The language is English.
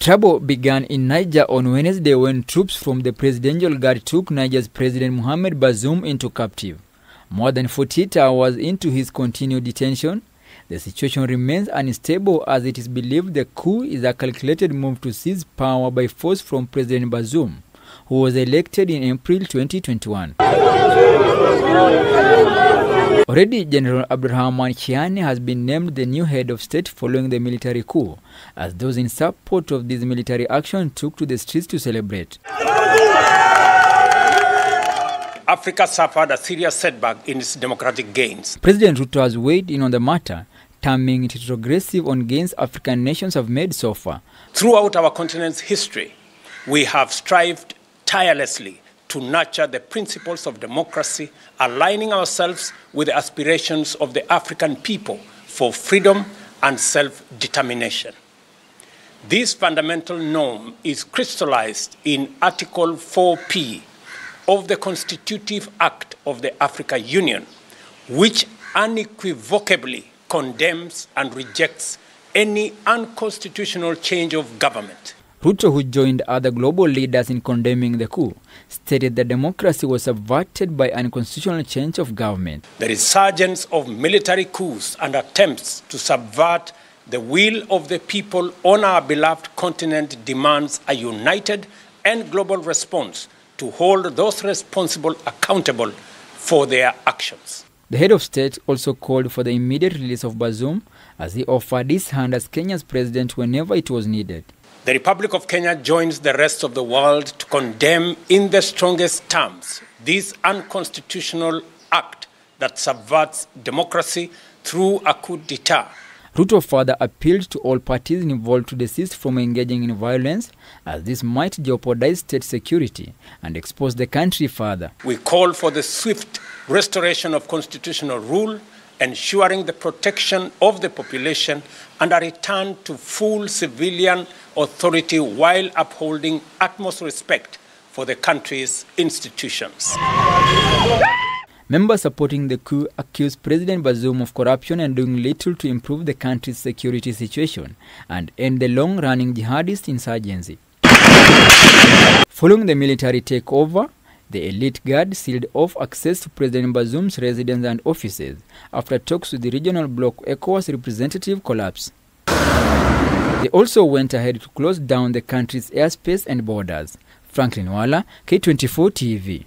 Trouble began in Niger on Wednesday when troops from the Presidential Guard took Niger's President Mohamed Bazoum into captive. More than 48 hours into his continued detention, the situation remains unstable as it is believed the coup is a calculated move to seize power by force from President Bazoum, who was elected in April 2021. Already, General Abdurrahman Chiani has been named the new head of state following the military coup, as those in support of this military action took to the streets to celebrate. Africa suffered a serious setback in its democratic gains. President Ruto has weighed in on the matter, terming it retrogressive on gains African nations have made so far. Throughout our continent's history, we have strived tirelessly to nurture the principles of democracy, aligning ourselves with the aspirations of the African people for freedom and self-determination. This fundamental norm is crystallized in Article 4P of the Constitutive Act of the African Union, which unequivocally condemns and rejects any unconstitutional change of government. Ruto, who joined other global leaders in condemning the coup, stated that democracy was subverted by unconstitutional change of government. The resurgence of military coups and attempts to subvert the will of the people on our beloved continent demands a united and global response to hold those responsible accountable for their actions. The head of state also called for the immediate release of Bazoum, as he offered his hand as Kenya's president whenever it was needed. The Republic of Kenya joins the rest of the world to condemn in the strongest terms this unconstitutional act that subverts democracy through a coup d'etat. Ruto further appealed to all parties involved to desist from engaging in violence, as this might jeopardize state security and expose the country further. We call for the swift restoration of constitutional rule, ensuring the protection of the population and a return to full civilian authority while upholding utmost respect for the country's institutions. Members supporting the coup accused President Bazoum of corruption and doing little to improve the country's security situation and end the long-running jihadist insurgency. Following the military takeover, the elite guard sealed off access to President Bazoum's residence and offices after talks with the regional bloc ECOWAS representative collapsed. They also went ahead to close down the country's airspace and borders. Franklin Wala, K24 TV.